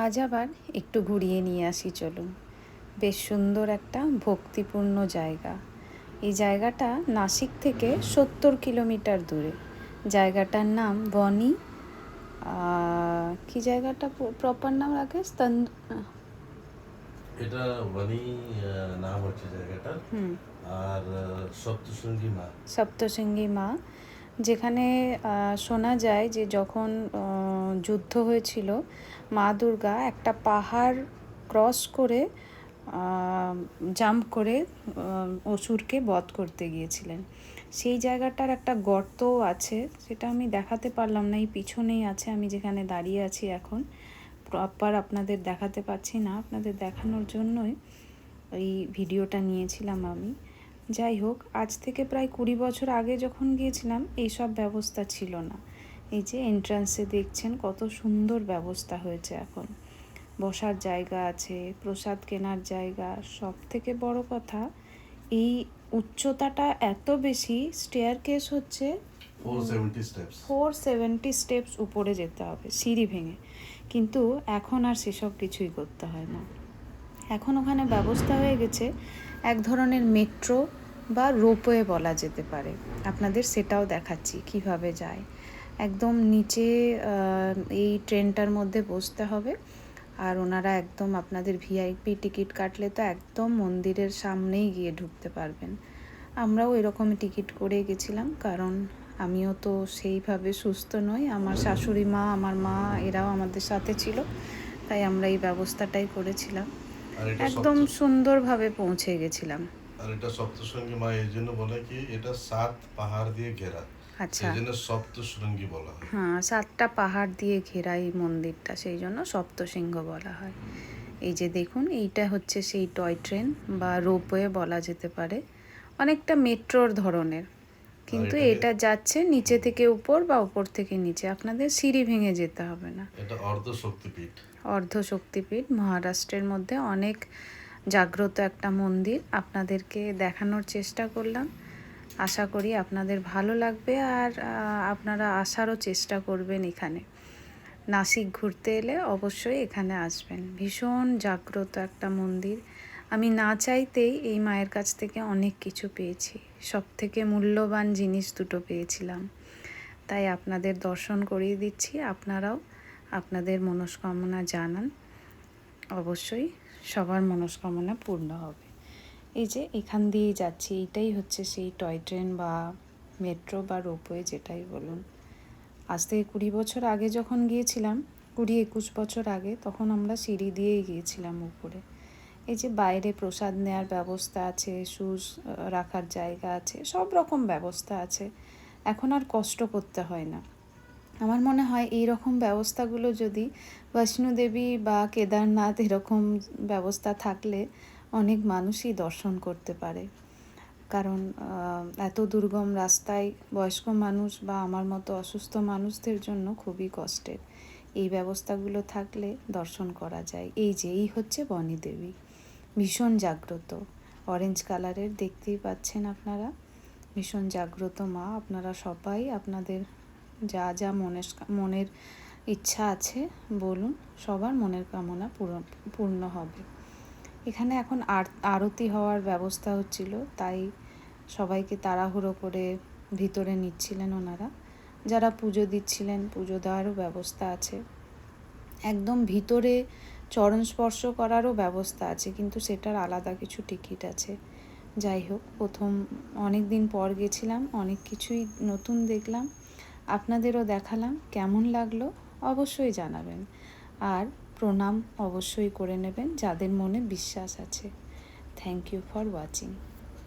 আজ আবার একটু ঘুরিয়ে নিয়ে আসি চলুন। বেশ সুন্দর একটা ভক্তিপূর্ণ জায়গা। এই জায়গাটা নাসিক থেকে 70 কিলোমিটার দূরে। জায়গাটার নাম বনি। কি জায়গাটা প্রপার নাম রাকেশ? এটা বনি নাম হচ্ছে জায়গাটার। আর সপ্তশৃঙ্গী মা। সপ্তশৃঙ্গী মা, যেখানে শোনা যায় যে যখন যুদ্ধ হয়েছিল, মা দুর্গা একটা পাহাড় ক্রস করে জাম্প করে অসুরকে বধ করতে গিয়েছিলেন। সেই জায়গাটার একটা গর্তও আছে, সেটা আমি দেখাতে পারলাম না, এই পিছনেই আছে, আমি যেখানে দাঁড়িয়ে আছি এখন। প্রপার আপনাদের দেখাতে পাচ্ছি না, আপনাদের দেখানোর জন্যই এই ভিডিওটা নিয়েছিলাম আমি। যাই হোক, আজ থেকে প্রায় 20 বছর আগে যখন গিয়েছিলাম এইসব ব্যবস্থা ছিল না। এই যে এন্ট্রান্সে দেখছেন কত সুন্দর ব্যবস্থা হয়েছে এখন। বসার জায়গা আছে, প্রসাদ কেনার জায়গা, সব থেকে বড় কথা এই উচ্চতাটা এত বেশি, স্টেয়ার কেস হচ্ছে 470 স্টেপস উপরে যেতে হবে সিঁড়ি ভেঙে। কিন্তু এখন আর সেসব কিছুই করতে হয় না। এখন ওখানে ব্যবস্থা হয়ে গেছে এক ধরনের মেট্রো বা রোপওয়ে বলা যেতে পারে। আপনাদের সেটাও দেখাচ্ছি কিভাবে যায়। একদম নিচে এই ট্রেনটার মধ্যে বসতে হবে, আর ওনারা একদম আপনাদের ভিআইপি টিকিট কাটলে তো একদম মন্দিরের সামনেই গিয়ে ঢুকতে পারবেন। আমরাও এরকমই টিকিট করে গেছিলাম, কারণ আমিও তো সেইভাবে সুস্থ নই, আমার শাশুড়ি মা, আমার মা, এরাও আমাদের সাথে ছিল, তাই আমরা এই ব্যবস্থাটাই করেছিলাম। একদম সুন্দরভাবে পৌঁছে গেছিলাম। আর এটা সপ্তশৃঙ্গী মা এই জন্য বলে কি, এটা 7 পাহাড় দিয়ে ঘেরা, আচ্ছা, এই জন্য সপ্তশৃঙ্গী বলা হয়। হ্যাঁ, 7টা পাহাড় দিয়ে ঘেরা এই মন্দিরটা, সেই জন্য সপ্তশৃঙ্গ বলা হয়। এই যে দেখুন, এইটা হচ্ছে সেই টয় ট্রেন বা রোপওয়ে বলা যেতে পারে, অনেকটা মেট্রোর ধরনের, কিন্তু এটা যাচ্ছে নিচে থেকে উপর বা উপর থেকে নিচে, আপনাদের সিঁড়ি ভেঙে যেতে হবে না। এটা অর্ধশক্তিপীঠ। অর্ধশক্তিপীঠ, মহারাষ্ট্রের মধ্যে অনেক জাগ্রত একটা মন্দির, আপনাদেরকে দেখানোর চেষ্টা করলাম। আশা করি আপনাদের ভালো লাগবে, আর আপনারা আসারও চেষ্টা করবেন এখানে। নাসিক ঘুরতে এলে অবশ্যই এখানে আসবেন। ভীষণ জাগ্রত একটা মন্দির। আমি না চাইতেই এই মায়ের কাছ থেকে অনেক কিছু পেয়েছি, সব থেকে মূল্যবান জিনিস দুটো পেয়েছিলাম। তাই আপনাদের দর্শন করিয়ে দিচ্ছি, আপনারাও আপনাদের মনস্কামনা জানান, অবশ্যই সবার মনস্কামনা পূর্ণ হবে। এই যে এখান দিয়েই যাচ্ছি, এইটাই হচ্ছে সেই টয় ট্রেন বা মেট্রো বা রোপওয়ে, যেটাই বলুন। আজ থেকে 20 বছর আগে যখন গিয়েছিলাম, 20-21 বছর আগে, তখন আমরা সিঁড়ি দিয়েই গিয়েছিলাম উপরে। এই যে বাইরে প্রসাদ নেওয়ার ব্যবস্থা আছে, শুজ রাখার জায়গা আছে, সব রকম ব্যবস্থা আছে, এখন আর কষ্ট করতে হয় না। আমার মনে হয় এই রকম ব্যবস্থাগুলো যদি বৈষ্ণোদেবী বা কেদারনাথ এরকম ব্যবস্থা থাকলে অনেক মানুষই দর্শন করতে পারে, কারণ এত দুর্গম রাস্তায় বয়স্ক মানুষ বা আমার মতো অসুস্থ মানুষদের জন্য খুবই কষ্টের। এই ব্যবস্থাগুলো থাকলে দর্শন করা যায়। এই যে এই হচ্ছে বনি দেবী, ভীষণ জাগ্রত, অরেঞ্জ কালারের, দেখতেই পাচ্ছেন আপনারা, ভীষণ জাগ্রত মা। আপনারা সবাই আপনাদের যা যা মনের ইচ্ছা আছে বলুন, সবার মনের কামনা পূর্ণ হবে। এখানে এখন আরতি হওয়ার ব্যবস্থা হচ্ছিল, তাই সবাইকে তাড়াহুড়ো করে ভিতরে নিচ্ছিলেন ওনারা। যারা পুজো দিচ্ছিলেন, পুজো দেওয়ারও ব্যবস্থা আছে। একদম ভিতরে চরণ স্পর্শ করারও ব্যবস্থা আছে, কিন্তু সেটার আলাদা কিছু টিকিট আছে। যাই হোক, অনেক দিন পর গেছিলাম, অনেক কিছুই নতুন দেখলাম, আপনাদেরও দেখালাম। কেমন লাগলো অবশ্যই জানাবেন, আর প্রণাম অবশ্যই করে নেবেন যাদের মনে বিশ্বাস আছে। Thank you for watching.